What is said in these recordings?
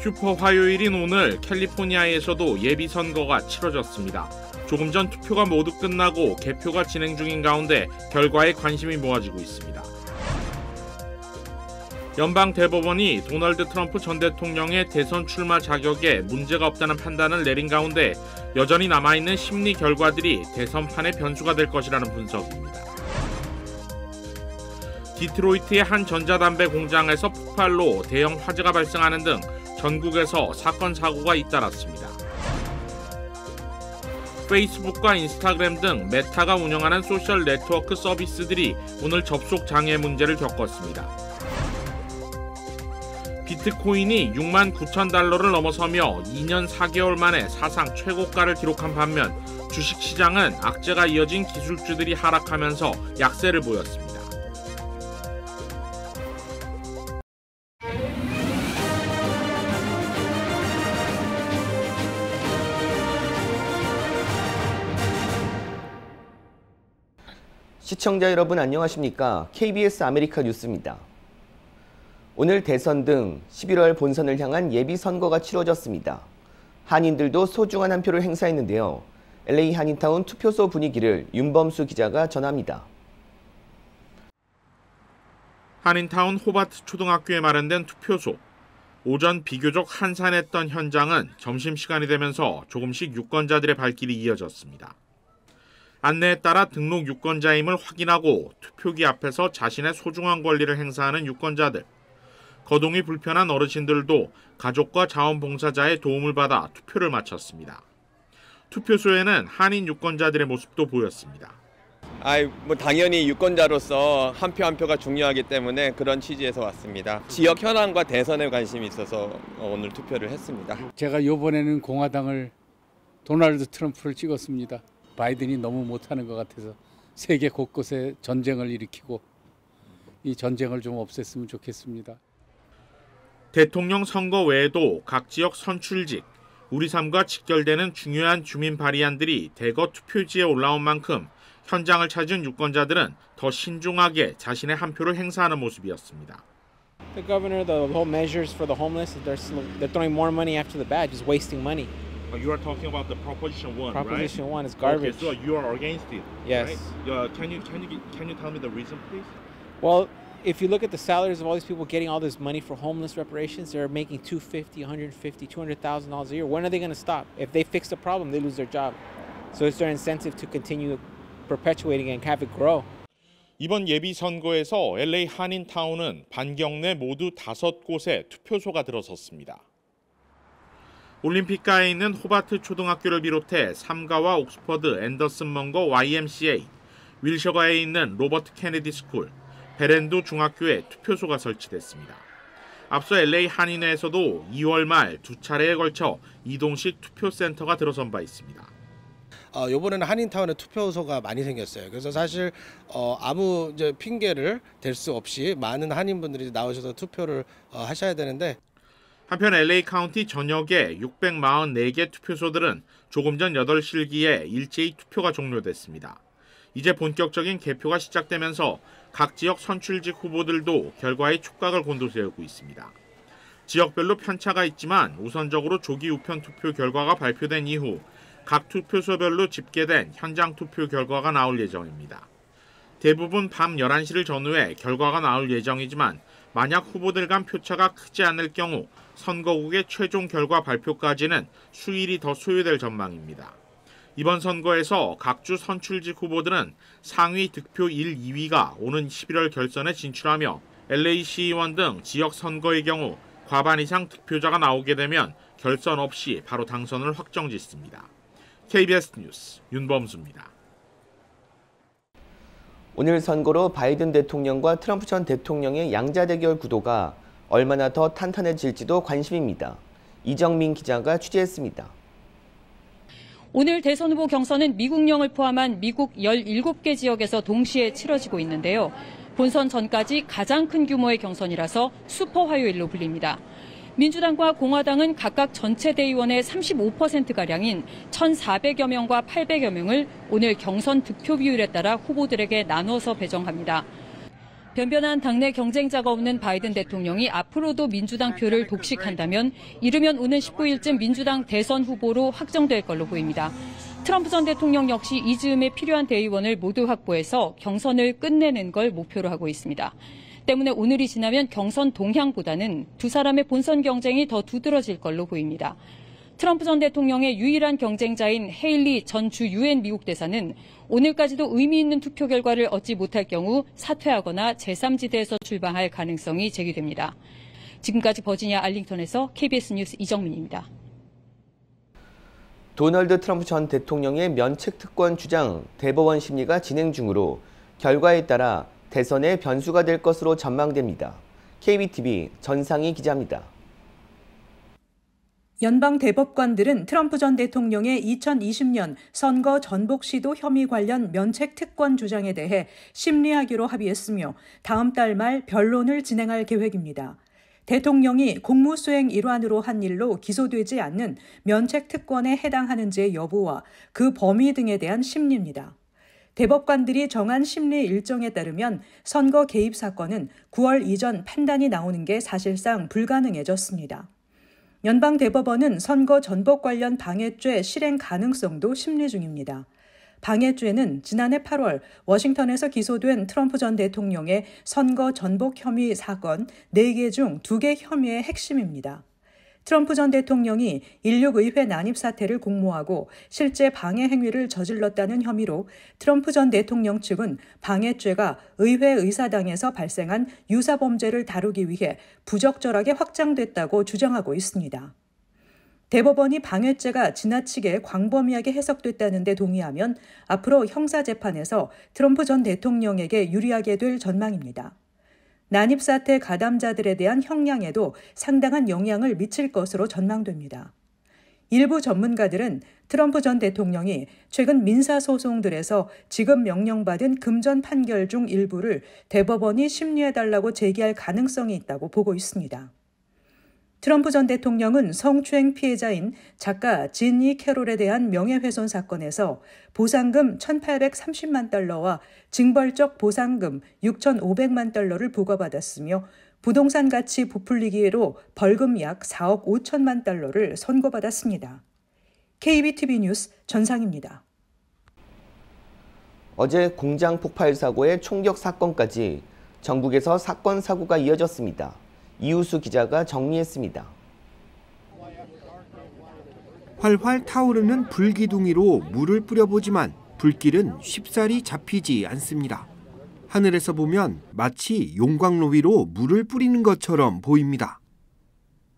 슈퍼 화요일인 오늘 캘리포니아에서도 예비선거가 치러졌습니다. 조금 전 투표가 모두 끝나고 개표가 진행 중인 가운데 결과에 관심이 모아지고 있습니다. 연방대법원이 도널드 트럼프 전 대통령의 대선 출마 자격에 문제가 없다는 판단을 내린 가운데 여전히 남아있는 심리 결과들이 대선판의 변수가 될 것이라는 분석입니다. 디트로이트의 한 전자담배 공장에서 폭발로 대형 화재가 발생하는 등 전국에서 사건 사고가 잇따랐습니다. 페이스북과 인스타그램 등 메타가 운영하는 소셜 네트워크 서비스들이 오늘 접속 장애 문제를 겪었습니다. 비트코인이 6만 9천 달러를 넘어서며 2년 4개월 만에 사상 최고가를 기록한 반면 주식시장은 악재가 이어진 기술주들이 하락하면서 약세를 보였습니다. 시청자 여러분 안녕하십니까? KBS 아메리카 뉴스입니다. 오늘 대선 등 11월 본선을 향한 예비선거가 치러졌습니다. 한인들도 소중한 한 표를 행사했는데요. LA 한인타운 투표소 분위기를 윤범수 기자가 전합니다. 한인타운 호바트 초등학교에 마련된 투표소. 오전 비교적 한산했던 현장은 점심시간이 되면서 조금씩 유권자들의 발길이 이어졌습니다. 안내에 따라 등록 유권자임을 확인하고 투표기 앞에서 자신의 소중한 권리를 행사하는 유권자들. 거동이 불편한 어르신들도 가족과 자원봉사자의 도움을 받아 투표를 마쳤습니다. 투표소에는 한인 유권자들의 모습도 보였습니다. 당연히 유권자로서 한 표 한 표가 중요하기 때문에 그런 취지에서 왔습니다. 지역 현안과 대선에 관심이 있어서 오늘 투표를 했습니다. 제가 이번에는 공화당을 도널드 트럼프를 찍었습니다. 바이든이 너무 못하는 것 같아서 세계 곳곳에 전쟁을 일으키고 이 전쟁을 좀 없앴으면 좋겠습니다. 대통령 선거 외에도 각 지역 선출직, 우리 삶과 직결되는 중요한 주민 발의안들이 대거 투표지에 올라온 만큼 현장을 찾은 유권자들은 더 신중하게 자신의 한 표를 행사하는 모습이었습니다. The governor, the whole measures for the homeless, they're throwing more money after the bad, just wasting money. You are talking about the Proposition 1, Proposition right? 1 is garbage. Okay, so you are against it, yes. Right? Can you tell me the reason, please? Well, if you look at the salaries of all these people getting all this money for homeless reparations, they're making $250,000, $150,000, $200,000 a year. When are they going to stop? If they fix the problem, they lose their job. So it's their incentive to continue perpetuating and have it grow. 이번 예비 선거에서 LA 한인타운은 반경 내 모두 5곳에 투표소가 들어섰습니다. 올림픽가에 있는 호바트 초등학교를 비롯해 삼가와 옥스퍼드 앤더슨 먼거 YMCA, 윌셔가에 있는 로버트 케네디 스쿨, 베렌도 중학교에 투표소가 설치됐습니다. 앞서 LA 한인회에서도 2월 말 2차례에 걸쳐 이동식 투표센터가 들어선 바 있습니다. 이번에는 한인타운에 투표소가 많이 생겼어요. 그래서 사실 아무 핑계를 댈 수 없이 많은 한인분들이 나오셔서 투표를 하셔야 되는데, 한편 LA 카운티 전역의 644개 투표소들은 조금 전 8시기에 일제히 투표가 종료됐습니다. 이제 본격적인 개표가 시작되면서 각 지역 선출직 후보들도 결과에 촉각을 곤두세우고 있습니다. 지역별로 편차가 있지만 우선적으로 조기 우편 투표 결과가 발표된 이후 각 투표소별로 집계된 현장 투표 결과가 나올 예정입니다. 대부분 밤 11시를 전후해 결과가 나올 예정이지만 만약 후보들 간 표차가 크지 않을 경우 선거국의 최종 결과 발표까지는 수일이 더 소요될 전망입니다. 이번 선거에서 각주 선출직 후보들은 상위 득표 1, 2위가 오는 11월 결선에 진출하며 LA 시의원 등 지역 선거의 경우 과반 이상 득표자가 나오게 되면 결선 없이 바로 당선을 확정짓습니다. KBS 뉴스 윤범수입니다. 오늘 선거로 바이든 대통령과 트럼프 전 대통령의 양자 대결 구도가 얼마나 더 탄탄해질지도 관심입니다. 이정민 기자가 취재했습니다. 오늘 대선 후보 경선은 미국령을 포함한 미국 17개 지역에서 동시에 치러지고 있는데요. 본선 전까지 가장 큰 규모의 경선이라서 슈퍼 화요일로 불립니다. 민주당과 공화당은 각각 전체 대의원의 35%가량인 1,400여 명과 800여 명을 오늘 경선 득표 비율에 따라 후보들에게 나눠서 배정합니다. 변변한 당내 경쟁자가 없는 바이든 대통령이 앞으로도 민주당 표를 독식한다면 이르면 오는 19일쯤 민주당 대선 후보로 확정될 걸로 보입니다. 트럼프 전 대통령 역시 이 즈음에 필요한 대의원을 모두 확보해서 경선을 끝내는 걸 목표로 하고 있습니다. 때문에 오늘이 지나면 경선 동향보다는 두 사람의 본선 경쟁이 더 두드러질 걸로 보입니다. 트럼프 전 대통령의 유일한 경쟁자인 헤일리 전 주 유엔 미국 대사는 오늘까지도 의미 있는 투표 결과를 얻지 못할 경우 사퇴하거나 제3지대에서 출마할 가능성이 제기됩니다. 지금까지 버지니아 알링턴에서 KBS 뉴스 이정민입니다. 도널드 트럼프 전 대통령의 면책 특권 주장 대법원 심리가 진행 중으로 결과에 따라 대선의 변수가 될 것으로 전망됩니다. KBTV 전상희 기자입니다. 연방 대법관들은 트럼프 전 대통령의 2020년 선거 전복 시도 혐의 관련 면책 특권 주장에 대해 심리하기로 합의했으며 다음 달 말 변론을 진행할 계획입니다. 대통령이 공무수행 일환으로 한 일로 기소되지 않는 면책 특권에 해당하는지의 여부와 그 범위 등에 대한 심리입니다. 대법관들이 정한 심리 일정에 따르면 선거 개입 사건은 9월 이전 판단이 나오는 게 사실상 불가능해졌습니다. 연방대법원은 선거 전복 관련 방해죄 실행 가능성도 심리 중입니다. 방해죄는 지난해 8월 워싱턴에서 기소된 트럼프 전 대통령의 선거 전복 혐의 사건 4개 중 2개 혐의의 핵심입니다. 트럼프 전 대통령이 16의회 난입 사태를 공모하고 실제 방해 행위를 저질렀다는 혐의로 트럼프 전 대통령 측은 방해죄가 의회 의사당에서 발생한 유사 범죄를 다루기 위해 부적절하게 확장됐다고 주장하고 있습니다. 대법원이 방해죄가 지나치게 광범위하게 해석됐다는 데 동의하면 앞으로 형사재판에서 트럼프 전 대통령에게 유리하게 될 전망입니다. 난입사태 가담자들에 대한 형량에도 상당한 영향을 미칠 것으로 전망됩니다. 일부 전문가들은 트럼프 전 대통령이 최근 민사소송들에서 지급 명령받은 금전 판결 중 일부를 대법원이 심리해달라고 제기할 가능성이 있다고 보고 있습니다. 트럼프 전 대통령은 성추행 피해자인 작가 지니 캐롤에 대한 명예훼손 사건에서 보상금 1,830만 달러와 징벌적 보상금 6,500만 달러를 부과받았으며 부동산 가치 부풀리기로 벌금 약 4억 5천만 달러를 선고받았습니다. KBTV 뉴스 전상입니다. 어제 공장 폭발 사고의 총격 사건까지 전국에서 사건 사고가 이어졌습니다. 이우수 기자가 정리했습니다. 활활 타오르는 불기둥이로 물을 뿌려보지만 불길은 쉽사리 잡히지 않습니다. 하늘에서 보면 마치 용광로 위로 물을 뿌리는 것처럼 보입니다.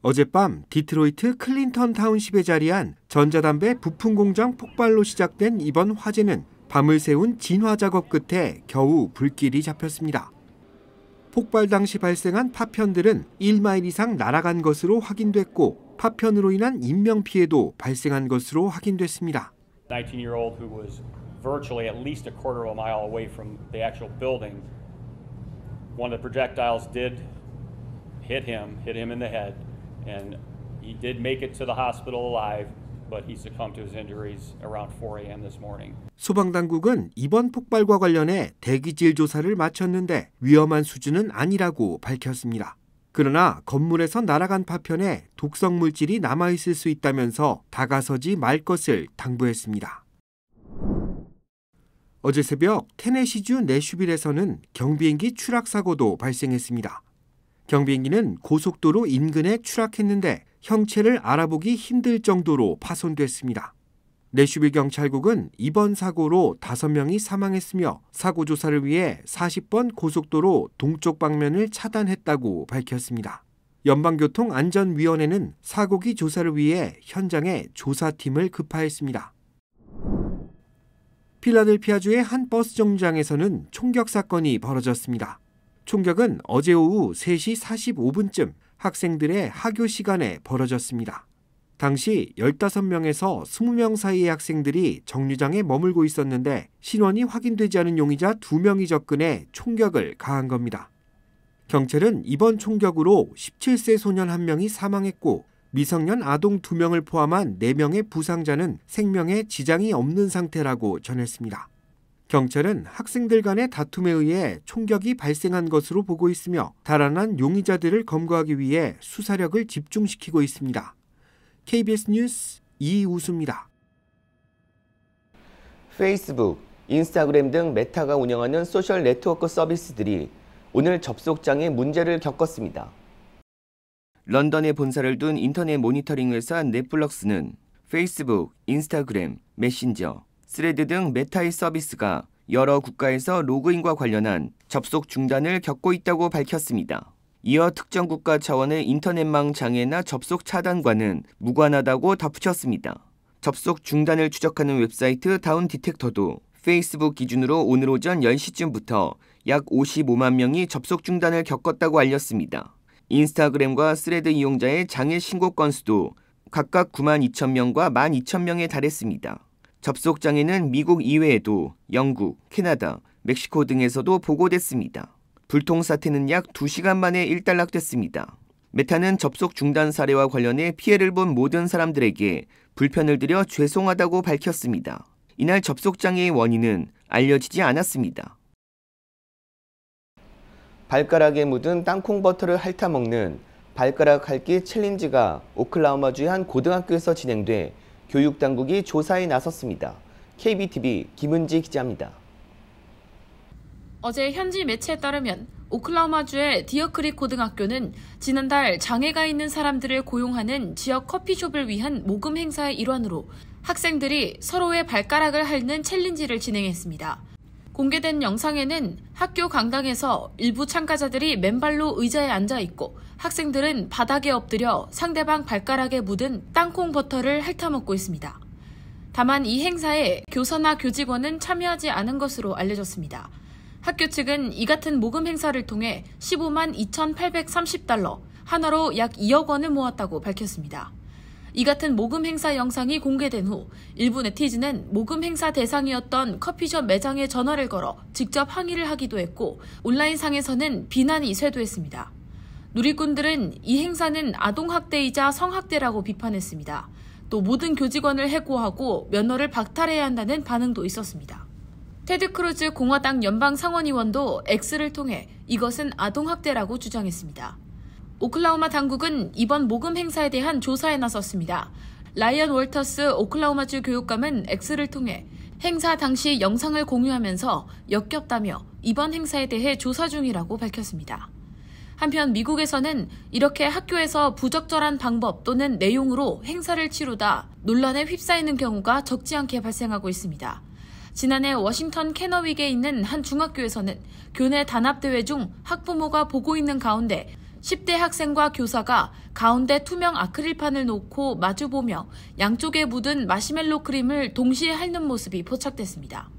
어젯밤 디트로이트 클린턴 타운십에 자리한 전자담배 부품 공장 폭발로 시작된 이번 화재는 밤을 새운 진화 작업 끝에 겨우 불길이 잡혔습니다. 폭발 당시 발생한 파편들은 1마일 이상 날아간 것으로 확인됐고 파편으로 인한 인명피해도 발생한 것으로 확인됐습니다. 19-year-old who was virtually at least a quarter of a mile away from the actual building. One of the projectiles did hit him in the head, and he did make it to the hospital alive, but he succumbed to his injuries around 4 a.m. this morning. 소방당국은 이번 폭발과 관련해 대기질 조사를 마쳤는데 위험한 수준은 아니라고 밝혔습니다. 그러나 건물에서 날아간 파편에 독성 물질이 남아있을 수 있다면서 다가서지 말 것을 당부했습니다. 어제 새벽 테네시주 내슈빌에서는 경비행기 추락 사고도 발생했습니다. 경비행기는 고속도로 인근에 추락했는데 형체를 알아보기 힘들 정도로 파손됐습니다. 내슈빌 경찰국은 이번 사고로 5명이 사망했으며 사고 조사를 위해 40번 고속도로 동쪽 방면을 차단했다고 밝혔습니다. 연방교통안전위원회는 사고기 조사를 위해 현장에 조사팀을 급파했습니다. 필라델피아주의 한 버스 정류장에서는 총격 사건이 벌어졌습니다. 총격은 어제 오후 3시 45분쯤 학생들의 하교 시간에 벌어졌습니다. 당시 15명에서 20명 사이의 학생들이 정류장에 머물고 있었는데 신원이 확인되지 않은 용의자 2명이 접근해 총격을 가한 겁니다. 경찰은 이번 총격으로 17세 소년 1명이 사망했고 미성년 아동 2명을 포함한 4명의 부상자는 생명에 지장이 없는 상태라고 전했습니다. 경찰은 학생들 간의 다툼에 의해 총격이 발생한 것으로 보고 있으며 달아난 용의자들을 검거하기 위해 수사력을 집중시키고 있습니다. KBS 뉴스 이우수입니다. 페이스북, 인스타그램 등 메타가 운영하는 소셜 네트워크 서비스들이 오늘 접속장애 문제를 겪었습니다. 런던에 본사를 둔 인터넷 모니터링 회사 넷플럭스는 페이스북, 인스타그램, 메신저, 스레드 등 메타의 서비스가 여러 국가에서 로그인과 관련한 접속 중단을 겪고 있다고 밝혔습니다. 이어 특정 국가 차원의 인터넷망 장애나 접속 차단과는 무관하다고 덧붙였습니다. 접속 중단을 추적하는 웹사이트 다운 디텍터도 페이스북 기준으로 오늘 오전 10시쯤부터 약 55만 명이 접속 중단을 겪었다고 알렸습니다. 인스타그램과 스레드 이용자의 장애 신고 건수도 각각 9만 2천 명과 1만 2천 명에 달했습니다. 접속 장애는 미국 이외에도 영국, 캐나다, 멕시코 등에서도 보고됐습니다. 불통 사태는 약 2시간 만에 일단락됐습니다. 메타는 접속 중단 사례와 관련해 피해를 본 모든 사람들에게 불편을 드려 죄송하다고 밝혔습니다. 이날 접속 장애의 원인은 알려지지 않았습니다. 발가락에 묻은 땅콩 버터를 핥아먹는 발가락 핥기 챌린지가 오클라호마주의 한 고등학교에서 진행돼 교육당국이 조사에 나섰습니다. KBTV 김은지 기자입니다. 어제 현지 매체에 따르면 오클라호마주의 디어크릭 고등학교는 지난달 장애가 있는 사람들을 고용하는 지역 커피숍을 위한 모금 행사의 일환으로 학생들이 서로의 발가락을 핥는 챌린지를 진행했습니다. 공개된 영상에는 학교 강당에서 일부 참가자들이 맨발로 의자에 앉아 있고 학생들은 바닥에 엎드려 상대방 발가락에 묻은 땅콩 버터를 핥아먹고 있습니다. 다만 이 행사에 교사나 교직원은 참여하지 않은 것으로 알려졌습니다. 학교 측은 이 같은 모금 행사를 통해 15만 2,830달러, 한화로 약 2억 원을 모았다고 밝혔습니다. 이 같은 모금 행사 영상이 공개된 후 일부 네티즌은 모금 행사 대상이었던 커피숍 매장에 전화를 걸어 직접 항의를 하기도 했고 온라인상에서는 비난이 쇄도했습니다. 누리꾼들은 이 행사는 아동학대이자 성학대라고 비판했습니다. 또 모든 교직원을 해고하고 면허를 박탈해야 한다는 반응도 있었습니다. 테드 크루즈 공화당 연방 상원의원도 X를 통해 이것은 아동학대라고 주장했습니다. 오클라호마 당국은 이번 모금 행사에 대한 조사에 나섰습니다. 라이언 월터스 오클라호마주 교육감은 X를 통해 행사 당시 영상을 공유하면서 역겹다며 이번 행사에 대해 조사 중이라고 밝혔습니다. 한편 미국에서는 이렇게 학교에서 부적절한 방법 또는 내용으로 행사를 치르다 논란에 휩싸이는 경우가 적지 않게 발생하고 있습니다. 지난해 워싱턴 캐너윅에 있는 한 중학교에서는 교내 단합대회 중 학부모가 보고 있는 가운데 10대 학생과 교사가 가운데 투명 아크릴판을 놓고 마주보며 양쪽에 묻은 마시멜로 크림을 동시에 핥는 모습이 포착됐습니다.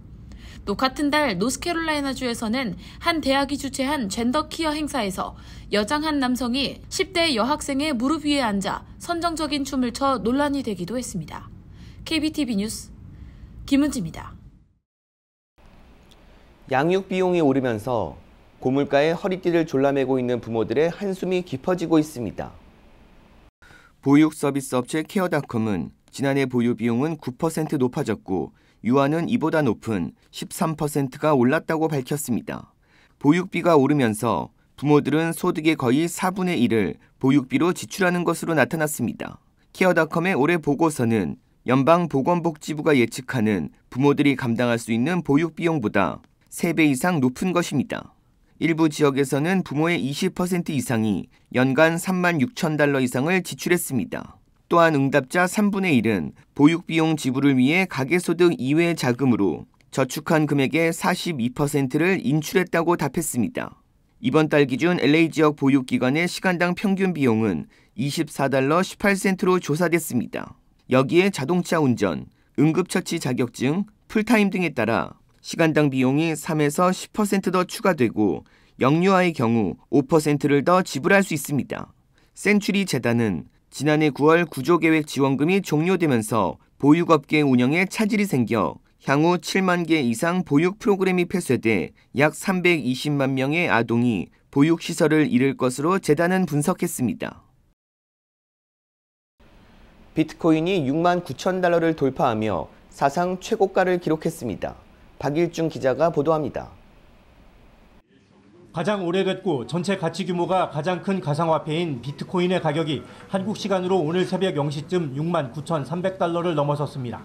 또 같은 달 노스캐롤라이나주에서는 한 대학이 주최한 젠더 키어 행사에서 여장 한 남성이 10대 여학생의 무릎 위에 앉아 선정적인 춤을 춰 논란이 되기도 했습니다. KBTV 뉴스 김은지입니다. 양육 비용이 오르면서 고물가에 허리띠를 졸라매고 있는 부모들의 한숨이 깊어지고 있습니다. 보육 서비스 업체 케어닷컴은 지난해 보유 비용은 9% 높아졌고 유아는 이보다 높은 13%가 올랐다고 밝혔습니다. 보육비가 오르면서 부모들은 소득의 거의 4분의 1을 보육비로 지출하는 것으로 나타났습니다. 케어닷컴의 올해 보고서는 연방보건복지부가 예측하는 부모들이 감당할 수 있는 보육 비용보다 3배 이상 높은 것입니다. 일부 지역에서는 부모의 20% 이상이 연간 3만 6천 달러 이상을 지출했습니다. 또한 응답자 3분의 1은 보육비용 지불을 위해 가계소득 이외의 자금으로 저축한 금액의 42%를 인출했다고 답했습니다. 이번 달 기준 LA 지역 보육기관의 시간당 평균 비용은 24달러 18센트로 조사됐습니다. 여기에 자동차 운전, 응급처치 자격증, 풀타임 등에 따라 시간당 비용이 3에서 10% 더 추가되고 영유아의 경우 5%를 더 지불할 수 있습니다. 센츄리 재단은 지난해 9월 구조계획 지원금이 종료되면서 보육업계 운영에 차질이 생겨 향후 7만 개 이상 보육 프로그램이 폐쇄돼 약 320만 명의 아동이 보육시설을 잃을 것으로 재단은 분석했습니다. 비트코인이 6만 9천 달러를 돌파하며 사상 최고가를 기록했습니다. 박일중 기자가 보도합니다. 가장 오래됐고 전체 가치 규모가 가장 큰 가상화폐인 비트코인의 가격이 한국 시간으로 오늘 새벽 0시쯤 69,300달러를 넘어섰습니다.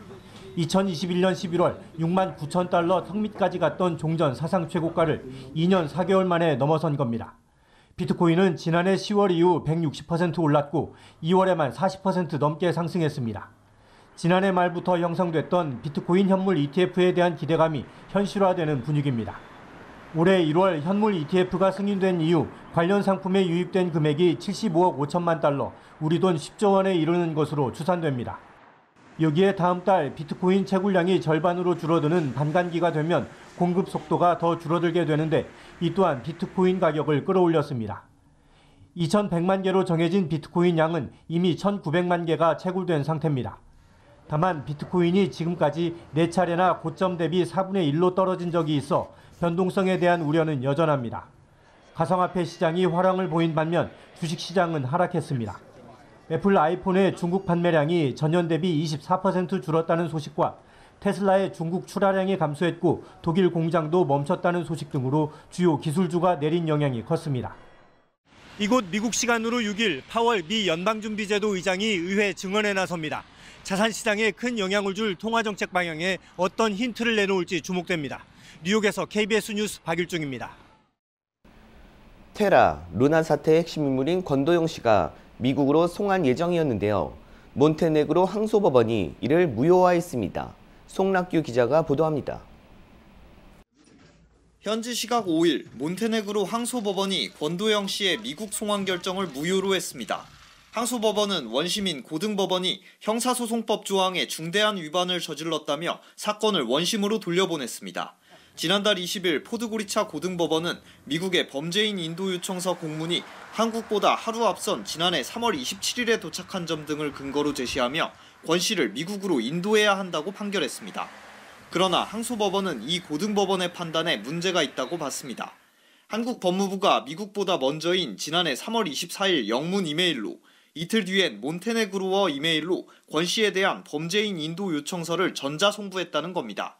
2021년 11월 69,000달러 턱밑까지 갔던 종전 사상 최고가를 2년 4개월 만에 넘어선 겁니다. 비트코인은 지난해 10월 이후 160% 올랐고 2월에만 40% 넘게 상승했습니다. 지난해 말부터 형성됐던 비트코인 현물 ETF에 대한 기대감이 현실화되는 분위기입니다. 올해 1월 현물 ETF가 승인된 이후 관련 상품에 유입된 금액이 75억 5천만 달러, 우리 돈 10조 원에 이르는 것으로 추산됩니다. 여기에 다음 달 비트코인 채굴량이 절반으로 줄어드는 반감기가 되면 공급 속도가 더 줄어들게 되는데 이 또한 비트코인 가격을 끌어올렸습니다. 2,100만 개로 정해진 비트코인 양은 이미 1,900만 개가 채굴된 상태입니다. 다만 비트코인이 지금까지 4차례나 고점 대비 4분의 1로 떨어진 적이 있어 변동성에 대한 우려는 여전합니다. 가상화폐 시장이 화랑을 보인 반면 주식시장은 하락했습니다. 애플 아이폰의 중국 판매량이 전년 대비 24% 줄었다는 소식과 테슬라의 중국 출하량이 감소했고 독일 공장도 멈췄다는 소식 등으로 주요 기술주가 내린 영향이 컸습니다. 이곳 미국 시간으로 6일 파월 미 연방준비제도 의장이 의회 증언에 나섭니다. 자산시장에 큰 영향을 줄 통화정책 방향에 어떤 힌트를 내놓을지 주목됩니다. 뉴욕에서 KBS 뉴스 박일중입니다. 테라, 루나 사태의 핵심 인물인 권도영 씨가 미국으로 송환 예정이었는데요. 몬테네그로 항소법원이 이를 무효화했습니다. 송락규 기자가 보도합니다. 현지 시각 5일 몬테네그로 항소법원이 권도영 씨의 미국 송환 결정을 무효로 했습니다. 항소법원은 원심인 고등법원이 형사소송법 조항에 중대한 위반을 저질렀다며 사건을 원심으로 돌려보냈습니다. 지난달 20일 포드고리차 고등법원은 미국의 범죄인 인도 요청서 공문이 한국보다 하루 앞선 지난해 3월 27일에 도착한 점 등을 근거로 제시하며 권 씨를 미국으로 인도해야 한다고 판결했습니다. 그러나 항소법원은 이 고등법원의 판단에 문제가 있다고 봤습니다. 한국 법무부가 미국보다 먼저인 지난해 3월 24일 영문 이메일로, 이틀 뒤엔 몬테네그로어 이메일로 권 씨에 대한 범죄인 인도 요청서를 전자송부했다는 겁니다.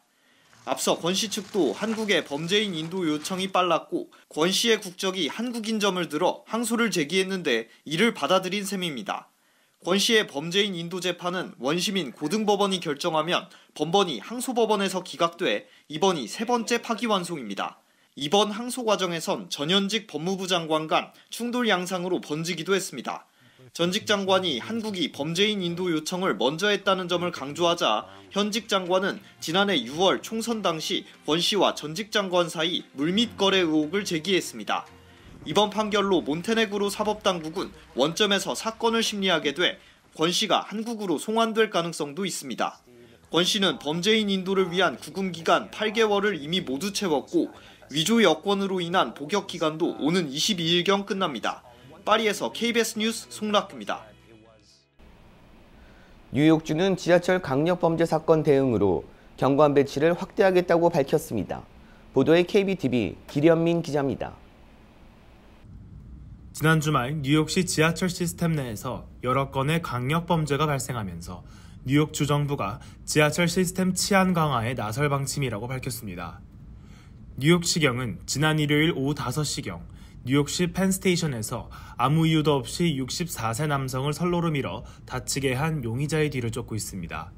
앞서 권 씨 측도 한국의 범죄인 인도 요청이 빨랐고 권 씨의 국적이 한국인 점을 들어 항소를 제기했는데 이를 받아들인 셈입니다. 권 씨의 범죄인 인도 재판은 원심인 고등법원이 결정하면 번번이 항소법원에서 기각돼 이번이 세 번째 파기환송입니다. 이번 항소 과정에선 전현직 법무부 장관 간 충돌 양상으로 번지기도 했습니다. 전직 장관이 한국이 범죄인 인도 요청을 먼저 했다는 점을 강조하자 현직 장관은 지난해 6월 총선 당시 권 씨와 전직 장관 사이 물밑 거래 의혹을 제기했습니다. 이번 판결로 몬테네그로 사법당국은 원점에서 사건을 심리하게 돼 권 씨가 한국으로 송환될 가능성도 있습니다. 권 씨는 범죄인 인도를 위한 구금기간 8개월을 이미 모두 채웠고 위조 여권으로 인한 복역 기간도 오는 22일경 끝납니다. 파리에서 KBS 뉴스 송락규입니다. 뉴욕주는 지하철 강력범죄 사건 대응으로 경관 배치를 확대하겠다고 밝혔습니다. 보도에 KBTV 기련민 기자입니다. 지난 주말 뉴욕시 지하철 시스템 내에서 여러 건의 강력범죄가 발생하면서 뉴욕주 정부가 지하철 시스템 치안 강화에 나설 방침이라고 밝혔습니다. 뉴욕시경은 지난 일요일 오후 5시경 뉴욕시 펜스테이션에서 아무 이유도 없이 64세 남성을 선로로 밀어 다치게 한 용의자의 뒤를 쫓고 있습니다.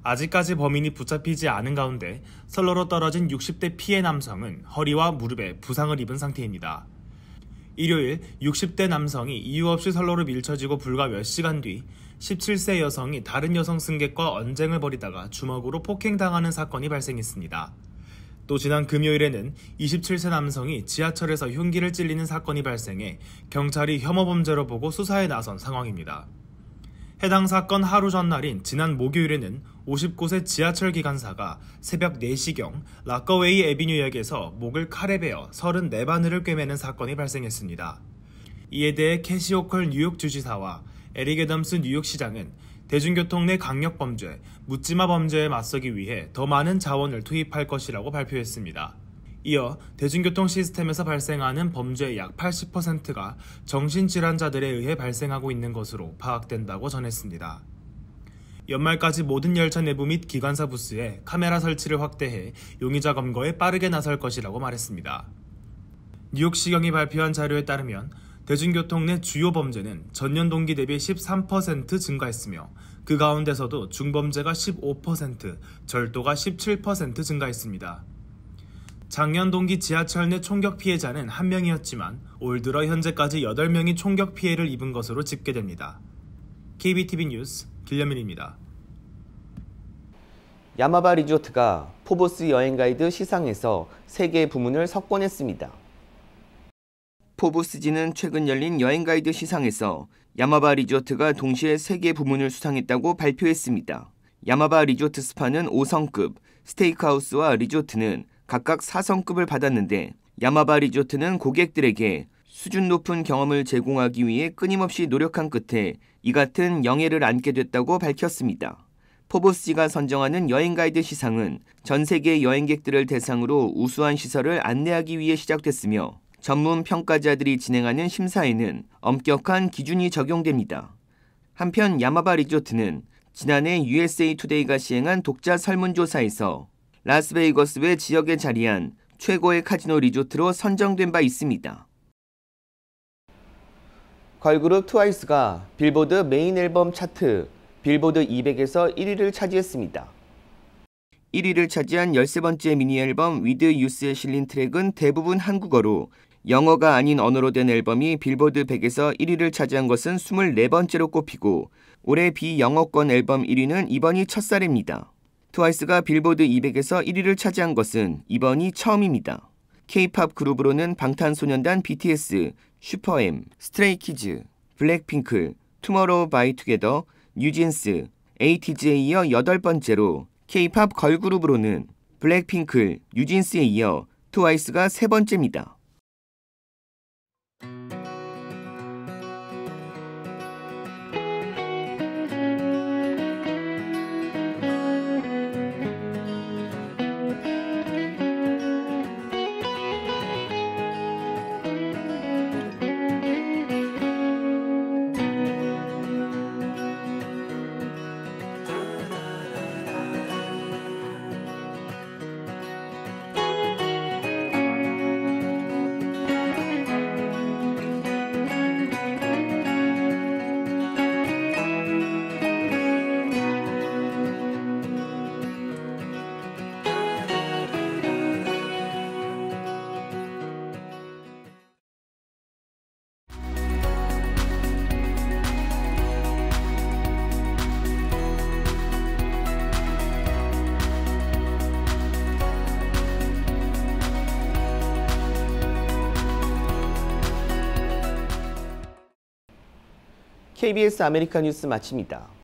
아직까지 범인이 붙잡히지 않은 가운데 선로로 떨어진 60대 피해 남성은 허리와 무릎에 부상을 입은 상태입니다. 일요일 60대 남성이 이유 없이 선로로 밀쳐지고 불과 몇 시간 뒤 17세 여성이 다른 여성 승객과 언쟁을 벌이다가 주먹으로 폭행당하는 사건이 발생했습니다. 또 지난 금요일에는 27세 남성이 지하철에서 흉기를 찔리는 사건이 발생해 경찰이 혐오 범죄로 보고 수사에 나선 상황입니다. 해당 사건 하루 전날인 지난 목요일에는 59세 지하철 기관사가 새벽 4시경 락거웨이 애비뉴역에서 목을 칼에 베어 34바늘을 꿰매는 사건이 발생했습니다. 이에 대해 캐시 호컬 뉴욕 주지사와 에릭 애덤스 뉴욕시장은 대중교통 내 강력범죄, 묻지마 범죄에 맞서기 위해 더 많은 자원을 투입할 것이라고 발표했습니다. 이어 대중교통 시스템에서 발생하는 범죄의 약 80%가 정신질환자들에 의해 발생하고 있는 것으로 파악된다고 전했습니다. 연말까지 모든 열차 내부 및 기관사 부스에 카메라 설치를 확대해 용의자 검거에 빠르게 나설 것이라고 말했습니다. 뉴욕시경이 발표한 자료에 따르면 대중교통 내 주요 범죄는 전년 동기 대비 13% 증가했으며 그 가운데서도 중범죄가 15%, 절도가 17% 증가했습니다. 작년 동기 지하철 내 총격 피해자는 1명이었지만 올 들어 현재까지 8명이 총격 피해를 입은 것으로 집계됩니다. KBTV 뉴스 길려민입니다. 야마바 리조트가 포브스 여행 가이드 시상에서 3개 부문을 석권했습니다. 포브스지는 최근 열린 여행 가이드 시상에서 야마바 리조트가 동시에 3개 부문을 수상했다고 발표했습니다. 야마바 리조트 스파는 5성급, 스테이크하우스와 리조트는 각각 4성급을 받았는데 야마바 리조트는 고객들에게 수준 높은 경험을 제공하기 위해 끊임없이 노력한 끝에 이 같은 영예를 안게 됐다고 밝혔습니다. 포브스지가 선정하는 여행 가이드 시상은 전 세계 여행객들을 대상으로 우수한 시설을 안내하기 위해 시작됐으며 전문 평가자들이 진행하는 심사에는 엄격한 기준이 적용됩니다. 한편 야마바 리조트는 지난해 USA 투데이가 시행한 독자 설문조사에서 라스베이거스 외 지역에 자리한 최고의 카지노 리조트로 선정된 바 있습니다. 걸그룹 트와이스가 빌보드 메인 앨범 차트 빌보드 200에서 1위를 차지했습니다. 1위를 차지한 13번째 미니 앨범 위드 유스에 실린 트랙은 대부분 한국어로 영어가 아닌 언어로 된 앨범이 빌보드 100에서 1위를 차지한 것은 24번째로 꼽히고 올해 비영어권 앨범 1위는 이번이 첫사례입니다. 트와이스가 빌보드 200에서 1위를 차지한 것은 이번이 처음입니다. K-팝 그룹으로는 방탄소년단 BTS, 슈퍼엠, 스트레이키즈, 블랙핑크, 투모로우 바이 투게더, 뉴진스, ATG에 이어 8번째로 K-팝 걸그룹으로는 블랙핑크, 뉴진스에 이어 트와이스가 3번째입니다. KBS 아메리카 뉴스 마칩니다.